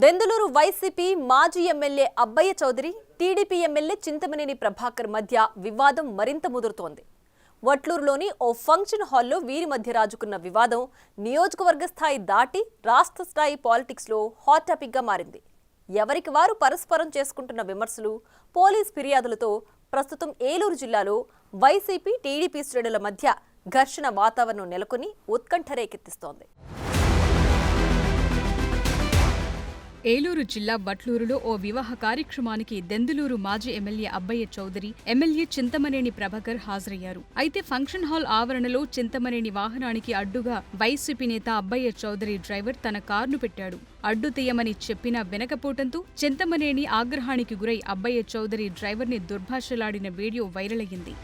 దెందులూరు వైసీపీ మాజీ MLA Abbayya Chowdary, TDP MLA Chintamaneni Prabhakar మధ్య వివాదం మరింత ముదురుతోంది. వట్లూరులోని ఓ ఫంక్షన్ హాల్లో వీరి మధ్య రాజుకున్న వివాదం నియోజకవర్గ స్థాయి దాటి రాష్ట్ర స్థాయి పాలిటిక్స్లో హాట్ టాపిక్గా మారింది. ఎవరికి వారు పరస్పరం చేసుకుంటున్న విమర్శలు, పోలీస్ ఫిర్యాదులతో ప్రస్తుతం ఏలూరు జిల్లాలో వైసీపీ, టీడీపీ శ్రేణుల మధ్య ఘర్షణ వాతావరణం నెలకొని ఉత్కంఠ రేకెత్తిస్తోంది. ఏలూరు జిల్లా వట్లూరులో ఓ వివాహ కార్యక్రమానికి దెందులూరు మాజీ ఎమ్మెల్యే అబ్బయ్య చౌదరి, ఎమ్మెల్యే చింతమనేని ప్రభాకర్ హాజరయ్యారు. అయితే ఫంక్షన్ హాల్ ఆవరణలో చింతమనేని వాహనానికి అడ్డుగా వైసీపీ నేత అబ్బయ్య చౌదరి డ్రైవర్ తన కారును పెట్టాడు. అడ్డు తీయమని చెప్పినా వినకపోవడంతో చింతమనేని ఆగ్రహానికి గురై అబ్బయ్య చౌదరి డ్రైవర్ని దుర్భాషలాడిన వీడియో వైరల్ అయ్యింది.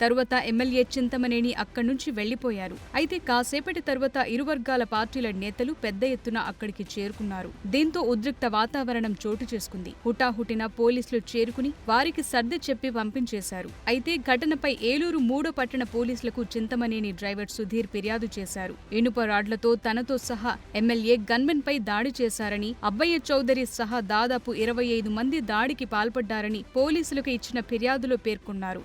తరువాత ఎమ్మెల్యే చింతమనేని అక్కడి నుంచి వెళ్లిపోయారు. అయితే కాసేపటి తరువాత ఇరు వర్గాల పార్టీల నేతలు పెద్ద ఎత్తున అక్కడికి చేరుకున్నారు. దీంతో ఉద్రిక్త వాతావరణం చోటు చేసుకుంది. హుటాహుటిన పోలీసులు చేరుకుని వారికి సర్ది చెప్పి పంపించేశారు. అయితే ఘటనపై ఏలూరు 3వ పట్టణ పోలీసులకు చింతమనేని డ్రైవర్ సుధీర్ ఫిర్యాదు చేశారు. ఇనుప రాడ్లతో తనతో సహా ఎమ్మెల్యే గన్మెన్ పై దాడి చేశారని, అబ్బయ్య చౌదరి సహా దాదాపు 25 మంది దాడికి పాల్పడ్డారని పోలీసులకు ఇచ్చిన ఫిర్యాదులో పేర్కొన్నారు.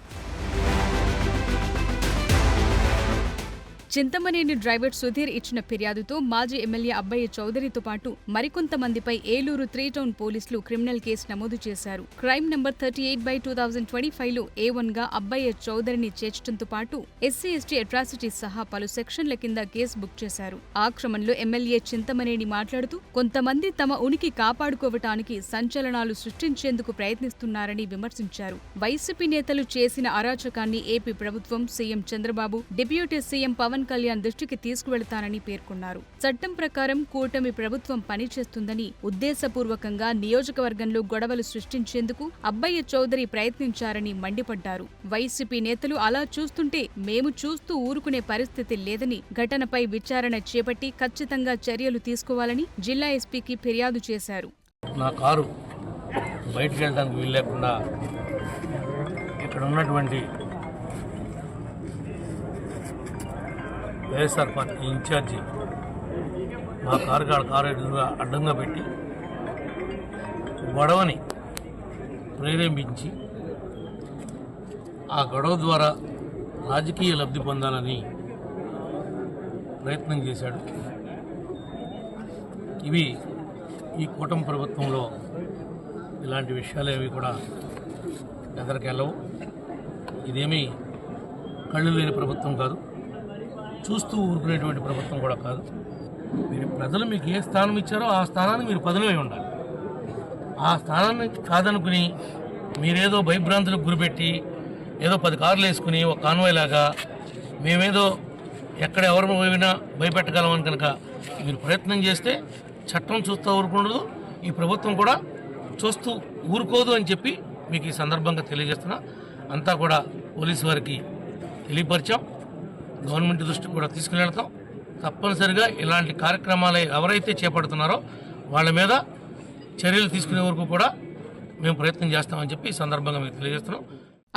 చింతమనేని డ్రైవర్ సుధీర్ ఇచ్చిన ఫిర్యాదుతో మాజీ ఎమ్మెల్యే అబ్బయ్య చౌదరితో పాటు మరికొంతమందిపై ఏలూరు 3 టౌన్ పోలీసులు క్రిమినల్ కేసు నమోదు చేశారు. క్రైమ్ నంబర్ 38/2025లో A1గా అబ్బయ్య చౌదరిని చేర్చడంతో పాటు SC/ST అట్రాసిటీస్ సహా పలు సెక్షన్ల కింద కేసు బుక్ చేశారు. ఆ క్రమంలో ఎమ్మెల్యే చింతమనేని మాట్లాడుతూ కొంతమంది తమ ఉనికి కాపాడుకోవటానికి సంచలనాలు సృష్టించేందుకు ప్రయత్నిస్తున్నారని విమర్శించారు. వైసీపీ నేతలు చేసిన అరాచకాన్ని ఏపీ ప్రభుత్వం, CM Chandrababu, deputy CM Pawan Kalyan దృష్టికి తీసుకువెళతానని పేర్కొన్నారు. చట్టం ప్రకారం కూటమి ప్రభుత్వం పనిచేస్తుందని, ఉద్దేశపూర్వకంగా నియోజకవర్గంలో గొడవలు సృష్టించేందుకు అబ్బయ్య చౌదరి ప్రయత్నించారని మండిపడ్డారు. వైసీపీ నేతలు అలా చూస్తుంటే మేము చూస్తూ ఊరుకునే పరిస్థితి లేదని, ఘటనపై విచారణ చేపట్టి ఖచ్చితంగా చర్యలు తీసుకోవాలని జిల్లా ఎస్పీకి ఫిర్యాదు చేశారు. నా కారు బయటికి వెళ్ళడానికి వీల్లేకుండా ఇక్కడ ఉన్నటువంటి వైఎస్ఆర్ పార్టీ ఇన్ఛార్జి మా కారు అడ్డంగా పెట్టి గొడవని ప్రేరేపించి ఆ గొడవ ద్వారా రాజకీయ లబ్ధి పొందాలని ప్రయత్నం చేశాడు. ఇవి ఈ కూటమి ప్రభుత్వంలో ఇలాంటి విషయాలు ఏవి కూడా ఎదరికెళ్ళవు. ఇదేమీ కళ్ళు లేని ప్రభుత్వం కాదు, చూస్తూ ఊరుకునేటువంటి ప్రభుత్వం కూడా కాదు. మీరు ప్రజలు మీకు ఏ స్థానం ఇచ్చారో ఆ స్థానాన్ని మీరు పదనమై ఉండాలి. ఆ స్థానాన్ని కాదనుకుని మీరేదో భయభ్రాంతులకు గురిపెట్టి ఏదో 10 కార్లు వేసుకుని ఒక కాన్వాయ్ లాగా మేమేదో ఎక్కడ ఎవరు పోయినా భయపెట్టగలమని కనుక మీరు ప్రయత్నం చేస్తే చట్టం చూస్తూ ఊరుకుండదు, ఈ ప్రభుత్వం కూడా చూస్తూ ఊరుకోదు అని చెప్పి మీకు ఈ సందర్భంగా తెలియజేస్తున్నా. అంతా కూడా పోలీసు వారికి తెలియపరిచాం, గవర్నమెంట్ దృష్టికి కూడా తీసుకుని వెళ్తాం. తప్పనిసరిగా ఇలాంటి కార్యక్రమాలు ఎవరైతే చేపడుతున్నారో వాళ్ళ మీద చర్యలు తీసుకునే వరకు కూడా మేము ప్రయత్నం చేస్తామని చెప్పి ఈ సందర్భంగా మీకు తెలియజేస్తున్నాం.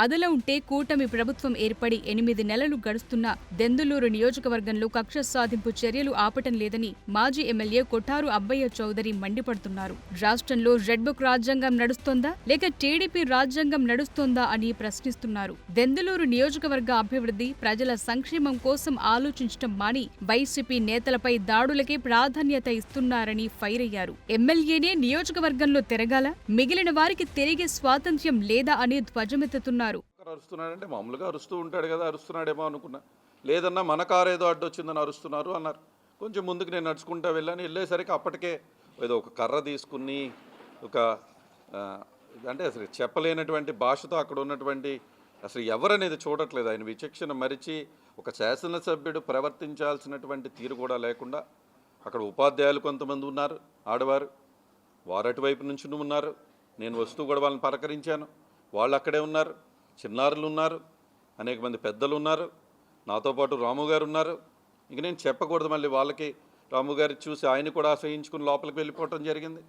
అదలా ఉంటే కూటమి ప్రభుత్వం ఏర్పడి 8 నెలలు గడుస్తున్నా దెందులూరు నియోజకవర్గంలో కక్ష సాధింపు చర్యలు ఆపటం లేదని మాజీ ఎమ్మెల్యే కొఠారు అబ్బయ్య చౌదరి మండిపడుతున్నారు. రాష్ట్రంలో రెడ్ బుక్ రాజ్యాంగం నడుస్తోందా లేక టీడీపీ రాజ్యాంగం నడుస్తోందా అని ప్రశ్నిస్తున్నారు. దెందులూరు నియోజకవర్గ అభివృద్ధి, ప్రజల సంక్షేమం కోసం ఆలోచించడం మాని వైసీపీ నేతలపై దాడులకే ప్రాధాన్యత ఇస్తున్నారని ఫైర్ అయ్యారు. ఎమ్మెల్యేనే నియోజకవర్గంలో తిరగాల, మిగిలిన వారికి తిరిగే స్వాతంత్ర్యం లేదా అని ధ్వజమెత్తుతున్నారు. అరుస్తున్నాడంటే మామూలుగా అరుస్తూ ఉంటాడు కదా, అరుస్తున్నాడేమో అనుకున్నా. లేదన్నా మన కారు ఏదో అడ్డొచ్చిందని అరుస్తున్నారు అన్నారు. కొంచెం ముందుకు నేను నడుచుకుంటా వెళ్ళేసరికి అప్పటికే ఏదో ఒక కర్ర తీసుకుని ఒక అంటే అసలు చెప్పలేనటువంటి భాషతో అక్కడ ఉన్నటువంటి అసలు ఎవరనేది చూడట్లేదు. ఆయన విచక్షణ మరిచి ఒక శాసనసభ్యుడు ప్రవర్తించాల్సినటువంటి తీరు కూడా లేకుండా అక్కడ ఉపాధ్యాయులు కొంతమంది ఉన్నారు, ఆడవారు, వారు అటువైపు నుంచి ఉన్నారు. నేను వస్తూ కూడా వాళ్ళని పలకరించాను, వాళ్ళు అక్కడే ఉన్నారు. చిన్నారులు ఉన్నారు, అనేక మంది పెద్దలు ఉన్నారు, నాతో పాటు రాము గారు ఉన్నారు. ఇంక నేను చెప్పకూడదు, మళ్ళీ వాళ్ళకి రాము గారి చూసి ఆయన కూడా అసహించుకుని లోపలికి వెళ్ళిపోవటం జరిగింది.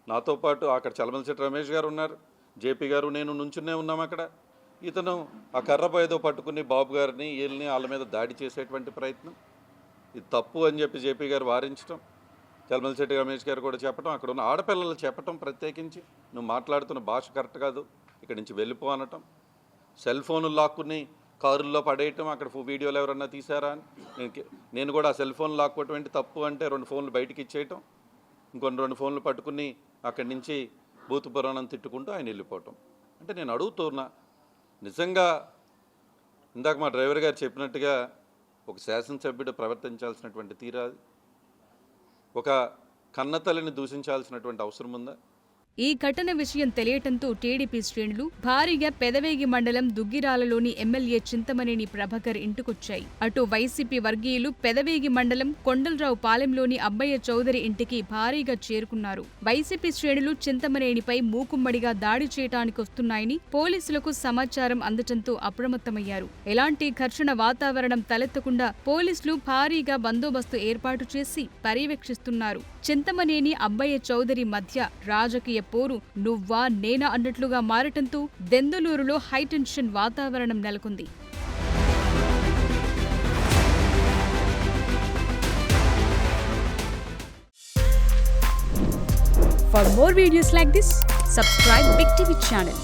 నాతో పాటు అక్కడ చలమలశెట్టి రమేష్ గారు ఉన్నారు, జేపీ గారు, నేను నుంచునే ఉన్నాం అక్కడ. ఇతను ఆ కర్రపై ఏదో పట్టుకుని బాబు గారిని వీళ్ళని వాళ్ళ మీద దాడి చేసేటువంటి ప్రయత్నం. ఇది తప్పు అని చెప్పి జేపీ గారు వారించడం, చలమలశెట్టి రమేష్ గారు కూడా చెప్పడం, అక్కడ ఉన్న ఆడపిల్లలు చెప్పటం, ప్రత్యేకించి నువ్వు మాట్లాడుతున్న భాష కరెక్ట్ కాదు, ఇక్కడి నుంచి వెళ్ళిపో అనటం, సెల్ ఫోన్లు లాక్కుని కారుల్లో పడేయటం, అక్కడ వీడియోలు ఎవరన్నా తీసారా అని నేను కూడా ఆ సెల్ ఫోన్ లాక్కోవటం ఏంటి తప్పు అంటే 2 ఫోన్లు బయటికి ఇచ్చేయటం, ఇంకొన్ని 2 ఫోన్లు పట్టుకుని అక్కడి నుంచి బూతు పురాణం తిట్టుకుంటూ ఆయన వెళ్ళిపోవటం. అంటే నేను అడుగుతున్నా, నిజంగా ఇందాక మా డ్రైవర్ గారు చెప్పినట్టుగా ఒక శాసనసభ్యుడు ప్రవర్తించాల్సినటువంటి తీరాది, ఒక కన్నతల్లిని దూషించాల్సినటువంటి అవసరం ఉందా? ఈ ఘటన విషయం తెలియటంతో టీడీపీ శ్రేణులు భారీగా పెదవేగి మండలం దుగ్గిరాలలోని ఎమ్మెల్యే చింతమనేని ప్రభాకర్ ఇంటికొచ్చాయి. అటు వైసీపీ వర్గీయులు పెదవేగి మండలం కొండలరావు పాలెంలోని అబ్బయ్య చౌదరి ఇంటికి భారీగా చేరుకున్నారు. వైసీపీ శ్రేణులు చింతమనేనిపై మూకుమ్మడిగా దాడి చేయటానికి వస్తున్నాయని పోలీసులకు సమాచారం అందటంతో అప్రమత్తమయ్యారు. ఎలాంటి ఘర్షణ వాతావరణం తలెత్తకుండా పోలీసులు భారీగా బందోబస్తు ఏర్పాటు చేసి పర్యవేక్షిస్తున్నారు. చింతమనేని అబ్బయ్య చౌదరి మధ్య రాజకీయ పోరు నువ్వా నేనా అన్నట్లుగా మారటంతో దెందులూరులో హైటెన్షన్ వాతావరణం నెలకొంది. For more videos like this, subscribe Big TV channel.